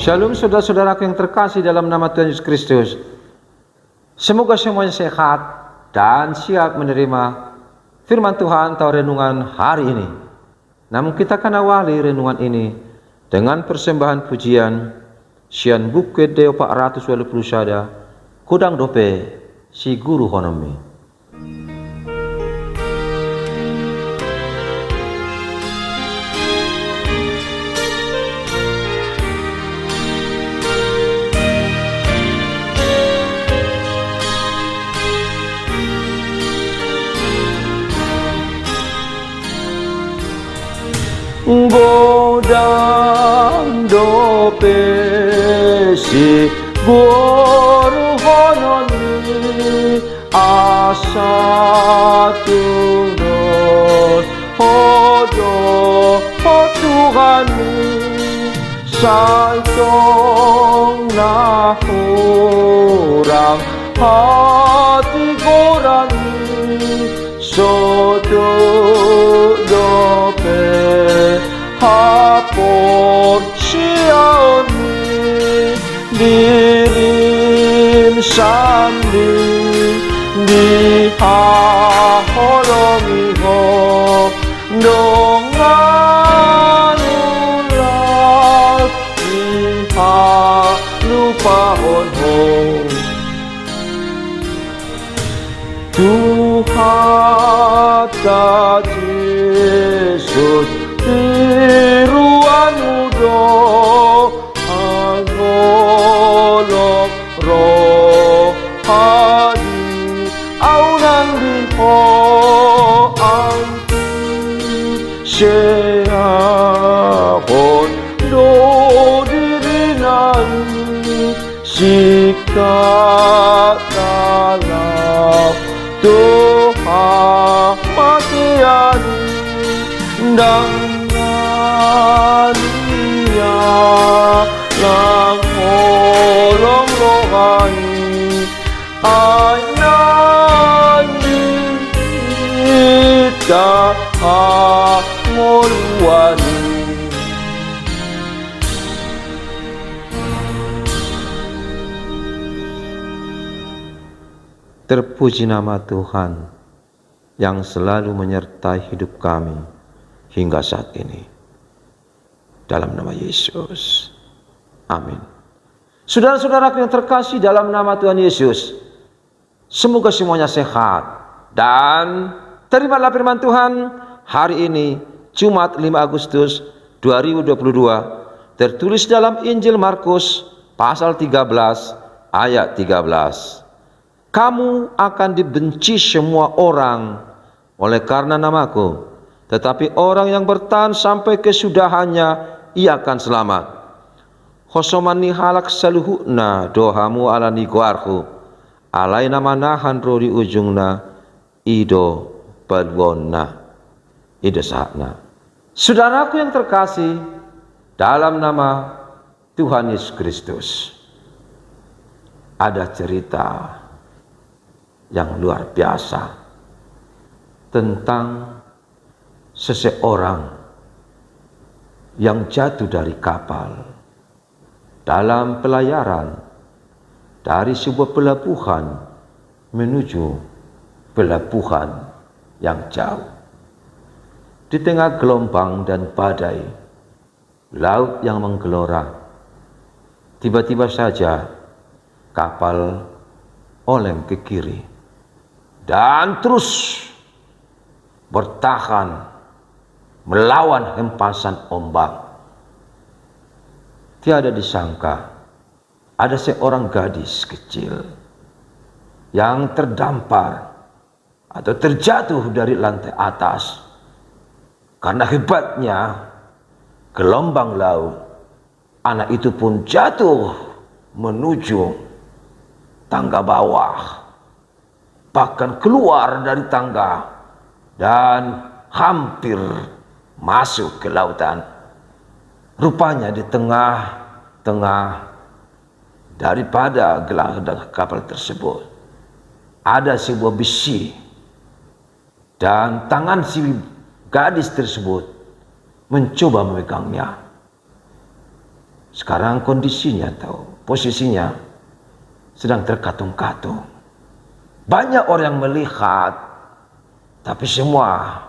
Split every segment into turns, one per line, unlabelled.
Shalom saudara-saudaraku yang terkasih dalam nama Tuhan Yesus Kristus. Semoga semuanya sehat dan siap menerima firman Tuhan atau renungan hari ini. Namun kita akan awali renungan ini dengan persembahan pujian Sian Bukit Deo 480 Sada Kudang Dope Si Guru Honomi. Godang dope si guru honomi asa turun hodo Tuhani santong na orang hati gorani sodo dope hapor siaoni dirim samdi di haholomi ho dongan ulat di halupahon ho Tuhan tak Yesus tiruan mudo agolok rohani aunan diho anti seahon do dirinani sikat talap doa matiani dengan dia lang holong rohani anan kita moluani. Terpuji nama Tuhan yang selalu menyertai hidup kami hingga saat ini. Dalam nama Yesus. Amin. Saudara-saudaraku yang terkasih dalam nama Tuhan Yesus, semoga semuanya sehat dan terimalah firman Tuhan hari ini Jumat 5 Agustus 2022 tertulis dalam Injil Markus pasal 13 ayat 13. Kamu akan dibenci semua orang oleh karena namaku, tetapi orang yang bertahan sampai kesudahannya ia akan selamat. Khosomani halak saluhuna dohamu ala niguarhu alai nama nahan rori ujungna ido balwona ide saatna. Saudaraku yang terkasih dalam nama Tuhan Yesus Kristus, ada cerita yang luar biasa tentang seseorang yang jatuh dari kapal dalam pelayaran dari sebuah pelabuhan menuju pelabuhan yang jauh. Di tengah gelombang dan badai, laut yang menggelora, tiba-tiba saja kapal oleng ke kiri dan terus bertahan melawan hempasan ombak. Tiada disangka ada seorang gadis kecil yang terdampar atau terjatuh dari lantai atas karena hebatnya gelombang laut. Anak itu pun jatuh menuju tangga bawah, bahkan keluar dari tangga dan hampir masuk ke lautan. Rupanya di tengah-tengah daripada gelang kapal tersebut ada sebuah besi, dan tangan si gadis tersebut mencoba memegangnya. Sekarang kondisinya atau posisinya sedang terkatung-katung. Banyak orang yang melihat, tapi semua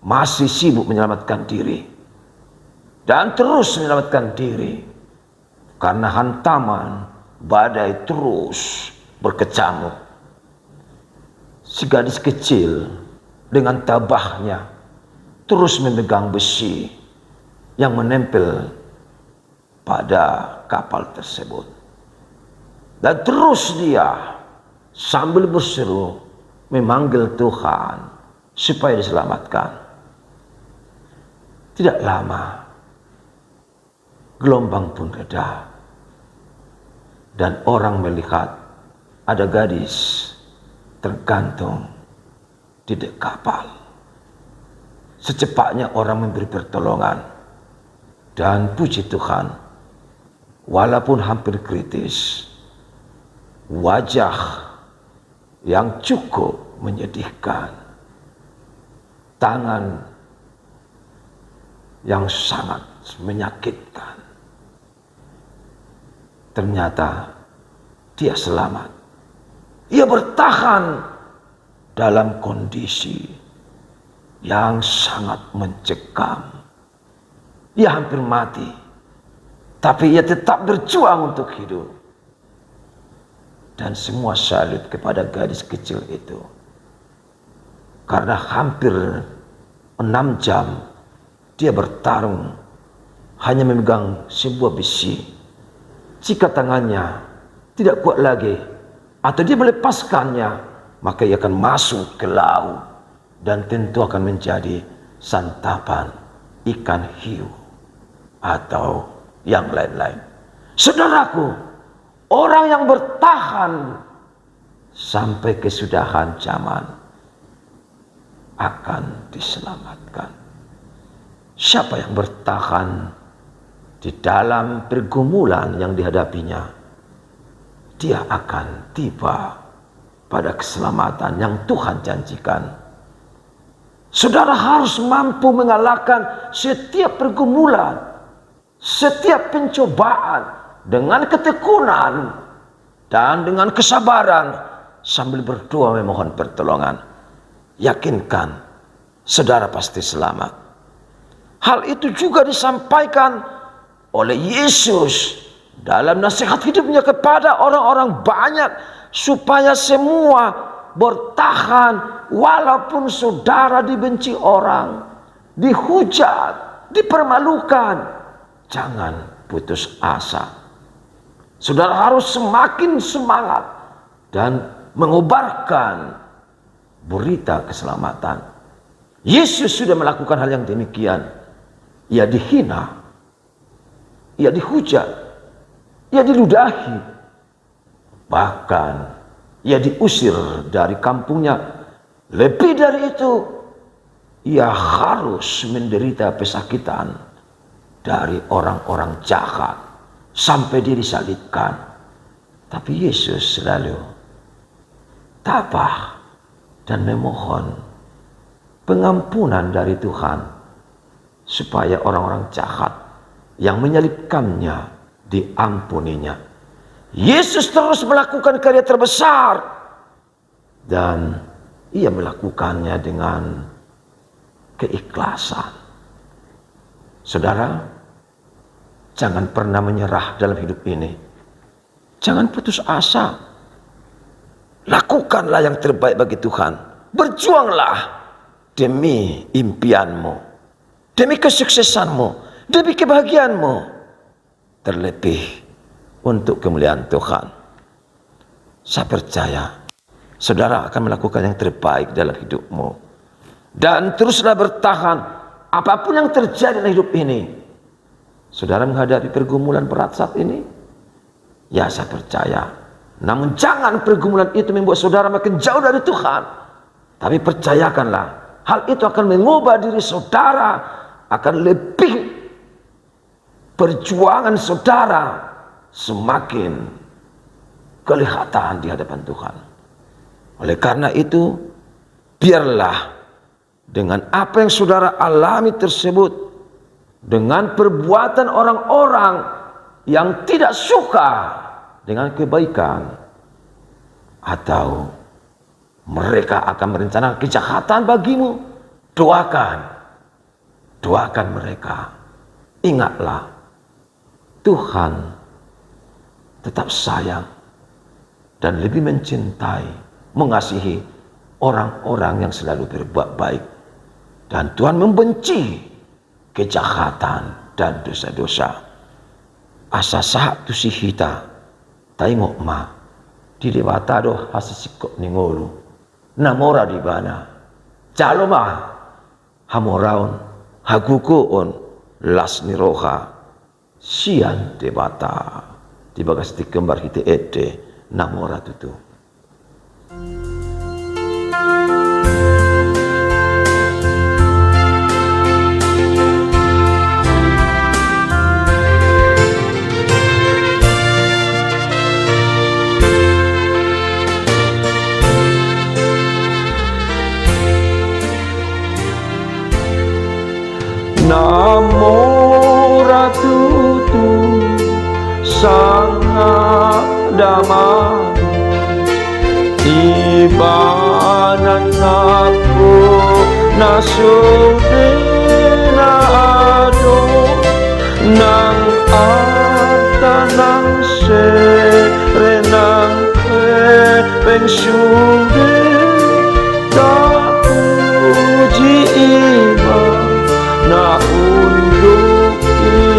masih sibuk menyelamatkan diri. Dan terus menyelamatkan diri. Karena hantaman badai terus berkecamuk. Si gadis kecil dengan tabahnya terus memegang besi yang menempel pada kapal tersebut. Dan terus dia sambil berseru memanggil Tuhan supaya diselamatkan. Tidak lama gelombang pun reda dan orang melihat ada gadis tergantung di dek kapal. Secepatnya orang memberi pertolongan dan puji Tuhan, walaupun hampir kritis, wajah yang cukup menyedihkan, tangan yang sangat menyakitkan, ternyata dia selamat. Ia bertahan dalam kondisi yang sangat mencekam. Ia hampir mati, tapi ia tetap berjuang untuk hidup. Dan semua salut kepada gadis kecil itu. Karena hampir 6 jam dia bertarung hanya memegang sebuah besi. Jika tangannya tidak kuat lagi atau dia melepaskannya, maka ia akan masuk ke laut dan tentu akan menjadi santapan ikan hiu atau yang lain-lain. Saudaraku, orang yang bertahan sampai kesudahan zaman akan diselamatkan. Siapa yang bertahan di dalam pergumulan yang dihadapinya, dia akan tiba pada keselamatan yang Tuhan janjikan. Saudara harus mampu mengalahkan setiap pergumulan, setiap pencobaan dengan ketekunan dan dengan kesabaran sambil berdoa memohon pertolongan. Yakinkan, saudara pasti selamat. Hal itu juga disampaikan oleh Yesus dalam nasihat hidupnya kepada orang-orang banyak, supaya semua bertahan walaupun saudara dibenci orang, dihujat, dipermalukan. Jangan putus asa. Saudara harus semakin semangat dan mengobarkan berita keselamatan. Yesus sudah melakukan hal yang demikian. Ia dihina, ia dihujat, ia diludahi, bahkan ia diusir dari kampungnya. Lebih dari itu, ia harus menderita pesakitan dari orang-orang jahat sampai dia disalibkan. Tapi Yesus selalu tabah dan memohon pengampunan dari Tuhan, supaya orang-orang jahat yang menyalibkannya diampuninya. Yesus terus melakukan karya terbesar dan ia melakukannya dengan keikhlasan. Saudara, jangan pernah menyerah dalam hidup ini. Jangan putus asa. Lakukanlah yang terbaik bagi Tuhan. Berjuanglah demi impianmu, demi kesuksesanmu, demi kebahagiaanmu, terlebih untuk kemuliaan Tuhan. Saya percaya saudara akan melakukan yang terbaik dalam hidupmu. Dan teruslah bertahan apapun yang terjadi dalam hidup ini. Saudara menghadapi pergumulan berat saat ini, ya saya percaya. Namun jangan pergumulan itu membuat saudara makin jauh dari Tuhan. Tapi percayakanlah, hal itu akan mengubah diri saudara, akan lebih perjuangan saudara semakin kelihatan di hadapan Tuhan. Oleh karena itu, biarlah dengan apa yang saudara alami tersebut, dengan perbuatan orang-orang yang tidak suka dengan kebaikan, atau mereka akan merencanakan kejahatan bagimu, doakan mereka. Ingatlah, Tuhan tetap sayang dan lebih mencintai, mengasihi orang-orang yang selalu berbuat baik. Dan Tuhan membenci kejahatan dan dosa-dosa. Asa sahak tu si hita, tengok ma, di dewata doh hasisikok ningolu, namora di bana, calo ma, hamoraun, hagukuon, las niroha, sian debata, di bagas di kembar hite ete, namora tutu. Namo ratutu sangat damai, ibanan aku nasudena ado, nang ata nang se renang peng sude tak uji iman na unduk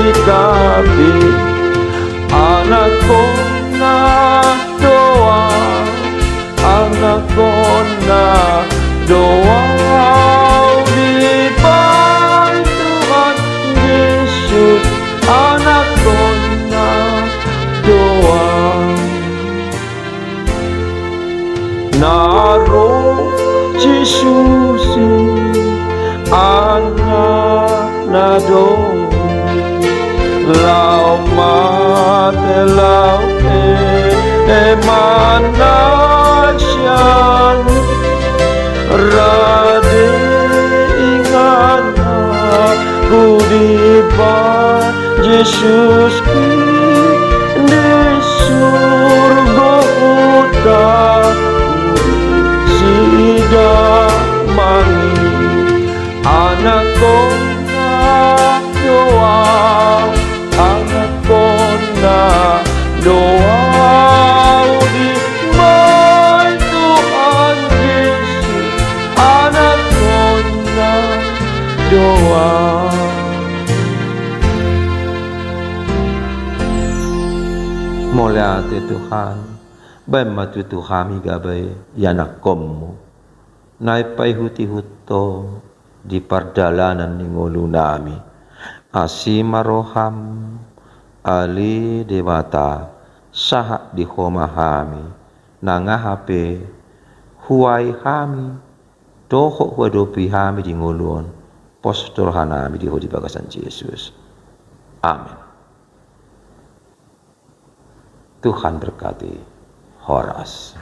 ikabi, anak ko na doa, anak ko na doa, di bawah Tuhan Yesus, anak ko na doa. Naro Yesus anak nado, lau mate lau emanasyan, rade ingana ku di bawah Yesus di surga utara sida mangi. Anak ko na doa, anak ko na doa, di bawah Tuhan Yesus, anak ko na doa. Mulia Tuhan, bematu Tuhan gabay yanak komu, naipay huti-huto di pardalanan ningulu nami, asimaroham ali dewata sahak di homahami, nangahape huai hami, dohok wadopi hami di nguluon, postor hanami di hodi bagasan Yesus. Amin. Tuhan berkati. Horas.